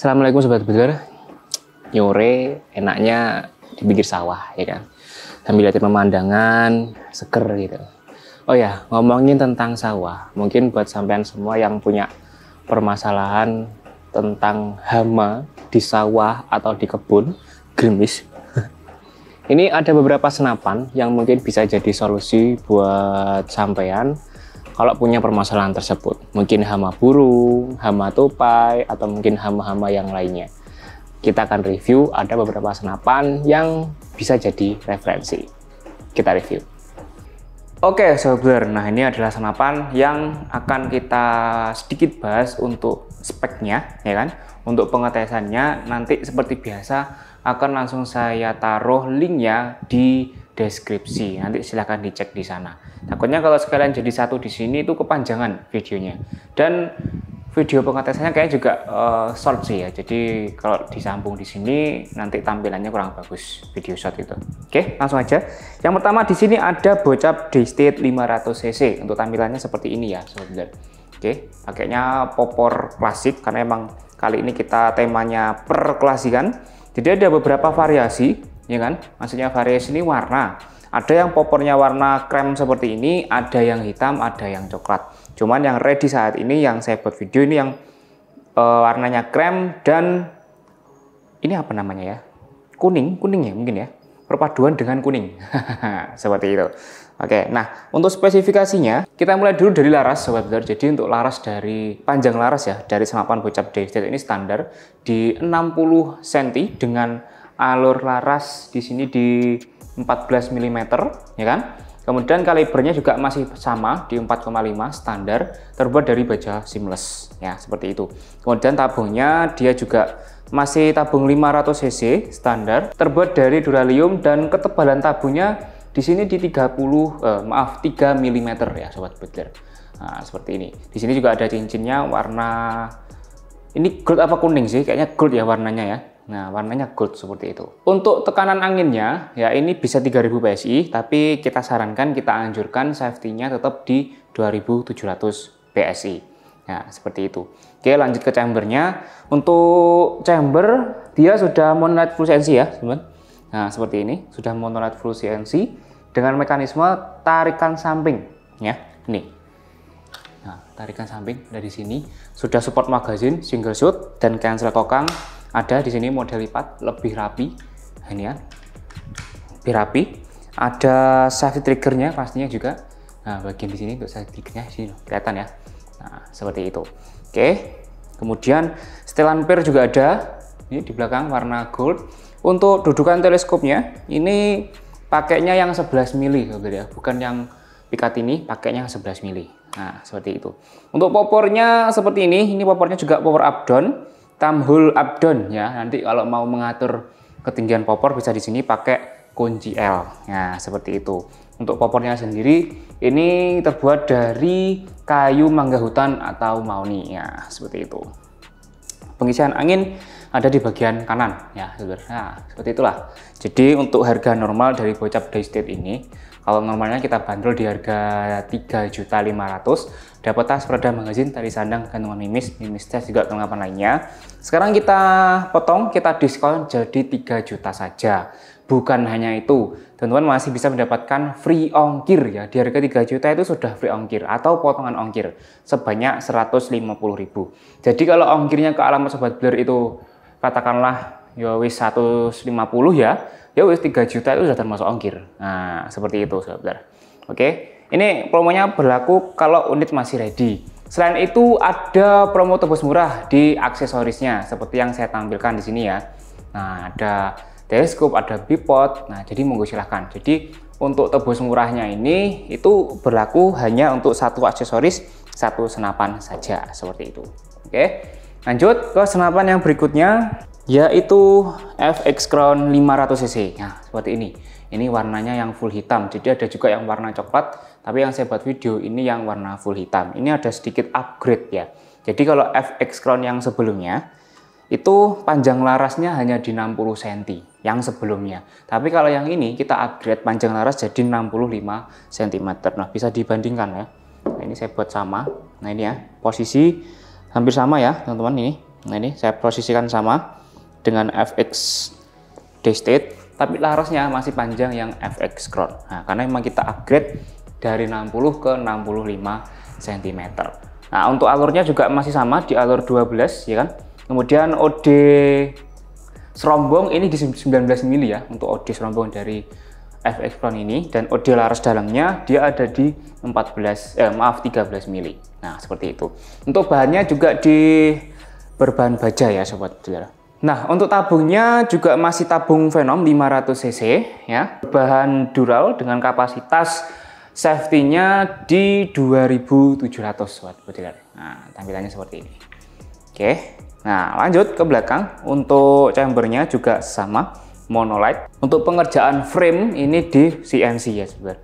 Assalamualaikum Sobat Builder. Nyore enaknya di pinggir sawah ya kan, sambil lihat pemandangan seger gitu. Oh ya, ngomongin tentang sawah, mungkin buat sampean semua yang punya permasalahan tentang hama di sawah atau di kebun gerimis, ini ada beberapa senapan yang mungkin bisa jadi solusi buat sampean kalau punya permasalahan tersebut. Mungkin hama burung, hama tupai, atau mungkin hama-hama yang lainnya. Kita akan review, ada beberapa senapan yang bisa jadi referensi. Kita review. Oke Sobat, nah ini adalah senapan yang akan kita sedikit bahas untuk speknya, ya kan? Untuk pengetesannya nanti seperti biasa akan langsung saya taruh linknya di deskripsi. Nanti silahkan dicek di sana. Takutnya kalau sekalian jadi satu di sini itu kepanjangan videonya. Dan video pengetesannya kayaknya juga short sih ya. Jadi kalau disambung di sini nanti tampilannya kurang bagus video short itu. Oke, langsung aja. Yang pertama di sini ada Bocap Daystate 500 cc. Untuk tampilannya seperti ini ya, Sobat. Oke, pakainya popor klasik karena emang kali ini kita temanya perklasikan. Jadi ada beberapa variasi, ya kan? Maksudnya variasi ini warna. Ada yang popornya warna krem seperti ini, ada yang hitam, ada yang coklat. Cuman yang ready saat ini yang saya buat video ini yang warnanya krem dan ini apa namanya ya? Kuning ya mungkin ya. Perpaduan dengan kuning. Seperti itu. Oke, nah untuk spesifikasinya kita mulai dulu dari laras Sobat Builder. Jadi untuk laras dari panjang laras ya, dari senapan Bocap Daystate ini standar di 60 cm dengan alur laras di sini di 14 mm ya kan. Kemudian kalibernya juga masih sama di 4,5 standar, terbuat dari baja seamless ya, seperti itu. Kemudian tabungnya dia juga masih tabung 500 cc standar, terbuat dari duralium dan ketebalan tabungnya di sini di 3 mm ya Sobat Builder. Nah, seperti ini. Di sini juga ada cincinnya warna ini gold apa kuning sih? Kayaknya gold ya warnanya ya. Nah, warnanya gold seperti itu. Untuk tekanan anginnya, ya ini bisa 3000 PSI, tapi kita sarankan, kita anjurkan safety-nya tetap di 2700 PSI. Nah, seperti itu. Oke, lanjut ke chambernya. Untuk chamber, dia sudah monolight full CNC ya, teman. Nah, seperti ini. Sudah monolight full CNC dengan mekanisme tarikan samping. Ya, ini. Nah, tarikan samping dari sini. Sudah support magazine, single shot, dan cancel kokang. Ada di sini model lipat, lebih rapi. Ini ya, lebih rapi. Ada safety triggernya pastinya juga. Nah, bagian di sini untuk safety triggernya sini kelihatan ya. Nah, seperti itu. Oke. Kemudian setelan per juga ada. Ini di belakang warna gold. Untuk dudukan teleskopnya, ini pakainya yang 11 mili ya, bukan yang Picatinny, pakainya 11 mili. Nah, seperti itu. Untuk popornya seperti ini. Ini popornya juga power up down. Thumbhole up down ya. Nanti kalau mau mengatur ketinggian popor bisa di sini pakai kunci L. Nah, seperti itu. Untuk popornya sendiri ini terbuat dari kayu mangga hutan atau mahoni ya, seperti itu. Pengisian angin ada di bagian kanan ya, nah, seperti itulah. Jadi untuk harga normal dari Bocap Daystate ini, kalau normalnya kita bandrol di harga 3.500.000, dapat tas, peredam magazin, tali sandang, gantungan mimis tes juga kelengkapan lainnya. Sekarang kita potong, kita diskon jadi 3 juta saja. Bukan hanya itu, teman-teman masih bisa mendapatkan free ongkir ya. Di harga 3 juta itu sudah free ongkir atau potongan ongkir sebanyak 150.000. Jadi kalau ongkirnya ke alamat Sobat Builder itu katakanlah ya wis 150 ya wis 3 juta itu sudah termasuk ongkir. Nah, seperti itu Sobat Builder. Oke, ini promonya berlaku kalau unit masih ready. Selain itu ada promo tebus murah di aksesorisnya seperti yang saya tampilkan di sini ya. Nah, ada teleskop, ada bipod. Nah, jadi monggo silahkan. Jadi untuk tebus murahnya ini itu berlaku hanya untuk satu aksesoris, satu senapan saja seperti itu. Oke, lanjut ke senapan yang berikutnya, yaitu FX Crown 500 cc. Nah, seperti ini. Ini warnanya yang full hitam. Jadi ada juga yang warna coklat, tapi yang saya buat video ini yang warna full hitam. Ini ada sedikit upgrade ya. Jadi kalau FX Crown yang sebelumnya itu panjang larasnya hanya di 60 cm yang sebelumnya. Tapi kalau yang ini kita upgrade panjang laras jadi 65 cm. Nah, bisa dibandingkan ya. Nah, ini saya buat sama. Nah, ini ya, posisi hampir sama ya, teman-teman ini. Nah ini saya posisikan sama dengan FX Daystate, tapi larasnya masih panjang yang FX Crown. Nah, karena memang kita upgrade dari 60 ke 65 cm. Nah, untuk alurnya juga masih sama di alur 12 ya kan. Kemudian OD serombong ini di 19 mili ya untuk OD serombong dari FX Crown ini, dan OD laras dalamnya dia ada di 13 mili. Nah, seperti itu. Untuk bahannya juga di berbahan baja ya sobat saudara. Nah, untuk tabungnya juga masih tabung Venom 500 cc ya. Bahan dural dengan kapasitas safety-nya di 2700 sobat saudara. Nah, tampilannya seperti ini. Oke. Nah, lanjut ke belakang. Untuk chambernya juga sama, monolight. Untuk pengerjaan frame ini di CNC ya saudara.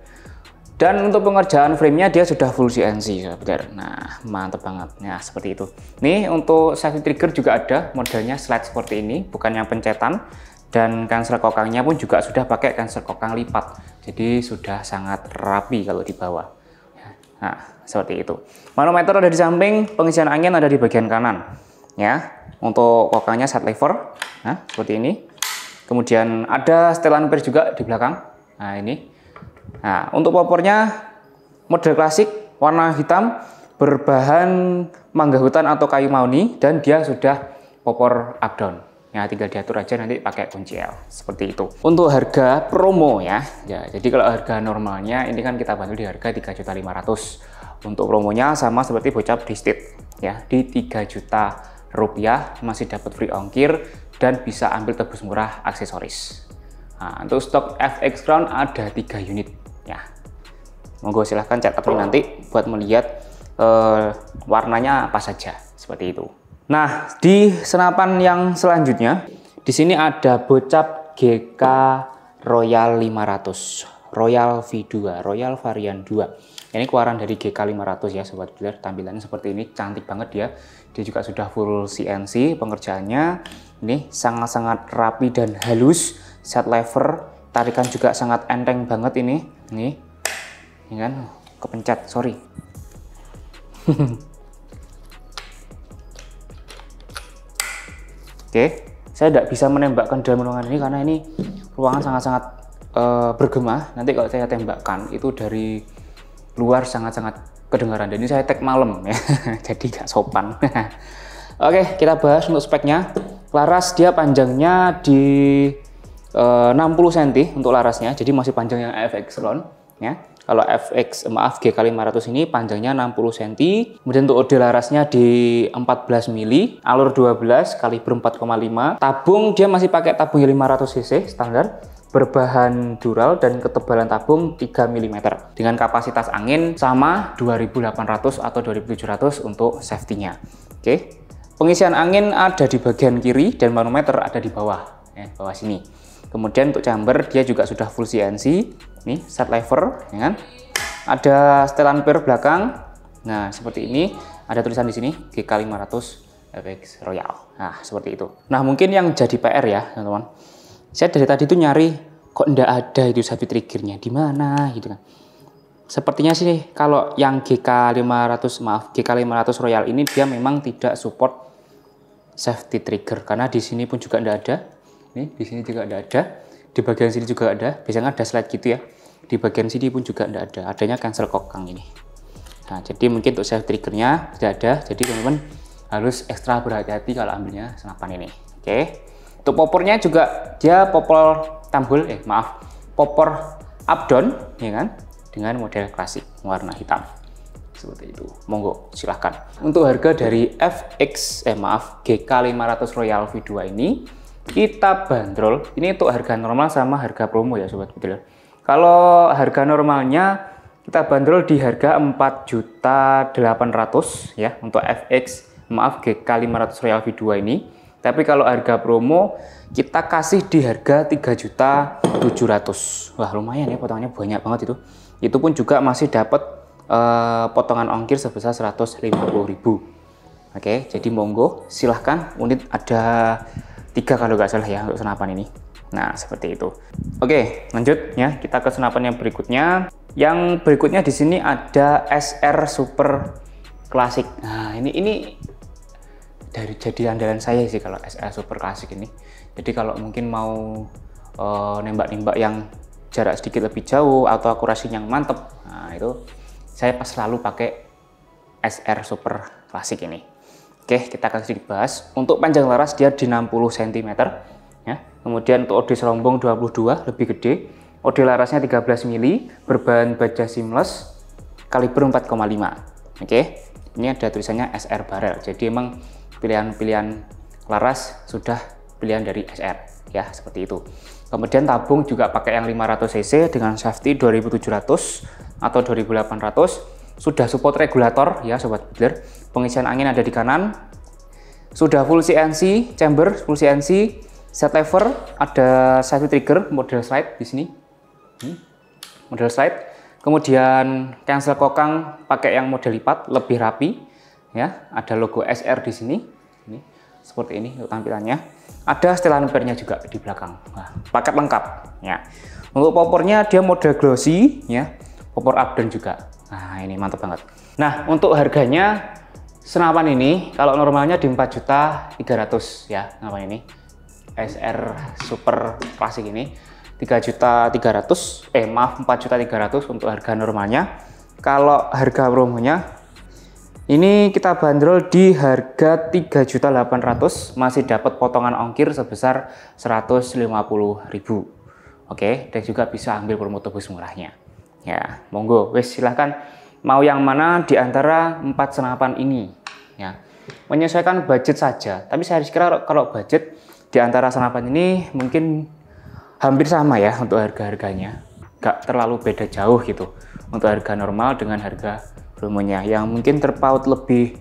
Dan untuk pengerjaan framenya dia sudah full CNC saudara. Nah, mantap banget. Nah, seperti itu. Nih untuk safety trigger juga ada modelnya slide seperti ini, bukan yang pencetan. Dan cancel kokangnya pun juga sudah pakai cancel kokang lipat. Jadi sudah sangat rapi kalau di bawah. Nah, seperti itu. Manometer ada di samping, pengisian angin ada di bagian kanan. Ya, untuk kokangnya side lever. Nah, seperti ini. Kemudian ada setelan pers juga di belakang. Nah, ini. Nah, untuk popornya model klasik warna hitam berbahan mangga hutan atau kayu mahoni, dan dia sudah popor up down. Ya, tinggal diatur aja nanti pakai kunci L seperti itu. Untuk harga promo ya. Jadi kalau harga normalnya ini kan kita bantu di harga 3.500.000. Untuk promonya sama seperti bocap Daystate ya, di 3 juta rupiah, masih dapat free ongkir dan bisa ambil tebus murah aksesoris. Nah, untuk stok FX Crown ada 3 unit ya. Monggo silahkan cetak nanti buat melihat warnanya apa saja seperti itu. Nah, di senapan yang selanjutnya di sini ada bocap GK Royal 500, Royal V2, Royal varian 2. Ini keluaran dari GK 500 ya sobat dealer. Tampilannya seperti ini, cantik banget dia. Dia juga sudah full CNC pengerjaannya. Ini sangat-sangat rapi dan halus. Set lever, tarikan juga sangat enteng banget ini. Nih, ini kan kepencet, sorry. Oke, saya tidak bisa menembakkan dalam ruangan ini karena ini ruangan sangat-sangat bergema. Nanti kalau saya tembakkan itu dari luar sangat-sangat kedengaran. Dan ini saya tag malam ya, jadi gak sopan. Oke, kita bahas untuk speknya. Laras dia panjangnya di 60 cm untuk larasnya, jadi masih panjang yang FX Crown ya. Kalau GK 500 ini panjangnya 60 cm. Kemudian untuk OD larasnya di 14 mili, alur 12, kaliber 4,5. Tabung dia masih pakai tabung 500 cc standar, berbahan dural dan ketebalan tabung 3 mm. Dengan kapasitas angin sama 2800 atau 2700 untuk safety-nya. Oke. Pengisian angin ada di bagian kiri dan manometer ada di bawah ya, bawah sini. Kemudian untuk chamber dia juga sudah full CNC. Nih, set lever ya kan. Ada setelan per belakang. Nah, seperti ini. Ada tulisan di sini GK 500 FX Royal. Nah, seperti itu. Nah, mungkin yang jadi PR ya, teman-teman. Saya dari tadi tuh nyari kok ndak ada itu safety triggernya di mana gitu kan. Sepertinya sih kalau yang GK 500 Royal ini dia memang tidak support safety trigger, karena di sini pun juga ndak ada. Nih, di sini juga ada. Di bagian sini juga ada. Biasanya ada slide gitu ya. Di bagian sini pun juga tidak ada. Adanya cancel kokang ini. Nah, jadi mungkin untuk safety triggernya tidak ada. Jadi teman-teman harus ekstra berhati-hati kalau ambilnya senapan ini. Oke. Untuk popornya juga dia popor popor up down ya kan, dengan model klasik warna hitam. Seperti itu. Monggo silahkan. Untuk harga dari GK 500 Royal V2 ini kita bandrol, ini untuk harga normal sama harga promo ya sobat dealer. Kalau harga normalnya kita bandrol di harga 4.800.000 ya untuk GK 500 Royal V2 ini. Tapi kalau harga promo kita kasih di harga 3.700.000. Wah, lumayan ya, potongannya banyak banget itu. Itu pun juga masih dapat potongan ongkir sebesar 150.000. Oke, jadi monggo silahkan. Unit ada 3 kalau nggak salah ya untuk senapan ini. Nah, seperti itu. Oke, lanjut ya, kita ke senapan yang berikutnya. Yang berikutnya di sini ada SR Super Classic. Nah, ini jadi andalan saya sih kalau SR Super Classic ini. Jadi kalau mungkin mau nembak-nembak yang jarak sedikit lebih jauh atau akurasinya yang mantep, nah itu saya selalu pakai SR Super Classic ini. Oke, kita akan sedikit bahas. Untuk panjang laras dia di 60 cm ya. Kemudian untuk OD serombong 22, lebih gede. OD larasnya 13 mili, berbahan baja seamless, kaliber 4,5. Oke, ini ada tulisannya SR barrel. Jadi emang pilihan-pilihan laras sudah pilihan dari SR ya, seperti itu. Kemudian tabung juga pakai yang 500 cc dengan safety 2700 atau 2800. Sudah support regulator ya sobat builder. Pengisian angin ada di kanan. Sudah full CNC chamber, full CNC. Set lever, ada safety trigger, model slide di sini. Model slide. Kemudian cancel kokang pakai yang model lipat, lebih rapi ya. Ada logo SR di sini. Ini seperti ini untuk tampilannya. Ada setelan ampere-nya juga di belakang. Nah, paket lengkap ya. Untuk popornya dia model glossy ya. Popor up down juga. Nah, ini mantap banget. Nah, untuk harganya senapan ini kalau normalnya di 4.300.000 ya, senapan ini. SR Super Classic ini 3.300.000, maaf 4.300.000 untuk harga normalnya. Kalau harga promonya ini kita bandrol di harga 3.800.000, masih dapat potongan ongkir sebesar 150.000. Oke, dan juga bisa ambil promo tebus murahnya. Ya, monggo, wes silahkan mau yang mana di antara 4 senapan ini. Ya, menyesuaikan budget saja. Tapi saya kira kalau budget di antara senapan ini mungkin hampir sama ya untuk harga-harganya. Gak terlalu beda jauh gitu untuk harga normal dengan harga promonya. Yang mungkin terpaut lebih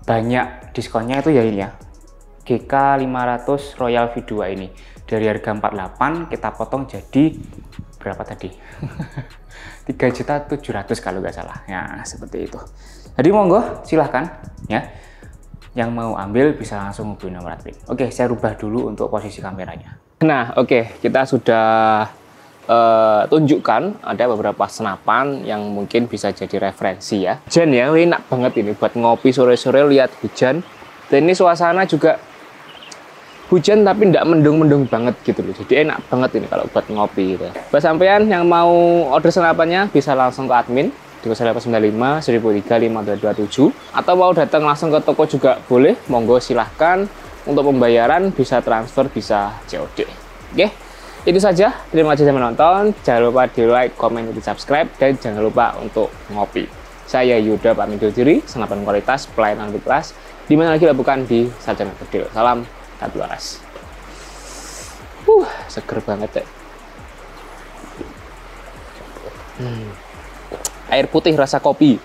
banyak diskonnya itu ya ini ya, GK 500 Royal V2 ini. Dari harga 48 kita potong jadi berapa tadi? 3.700.000 kalau nggak salah. Ya seperti itu. Jadi monggo silahkan ya. Yang mau ambil bisa langsung hubungi nomor admin. Oke, saya rubah dulu untuk posisi kameranya. Nah, oke, kita sudah tunjukkan ada beberapa senapan yang mungkin bisa jadi referensi ya. Hujan ya, enak banget ini buat ngopi sore-sore lihat hujan. Dan ini suasana juga hujan tapi tidak mendung-mendung banget gitu loh. Jadi enak banget ini kalau buat ngopi gitu. Buat sampean yang mau order senapannya bisa langsung ke admin di 0895 1003 5227 atau mau datang langsung ke toko juga boleh. Monggo silahkan. Untuk pembayaran bisa transfer, bisa COD. Oke. Itu saja, terima kasih sudah menonton. Jangan lupa di like, komen, di subscribe, dan jangan lupa untuk ngopi. Saya Yuda pamit undur diri, senapan kualitas, pelayanan lebih kelas, dimana lagi bukan di Sarjana Bedil. Salam satu laras. Seger banget ya. Air putih rasa kopi.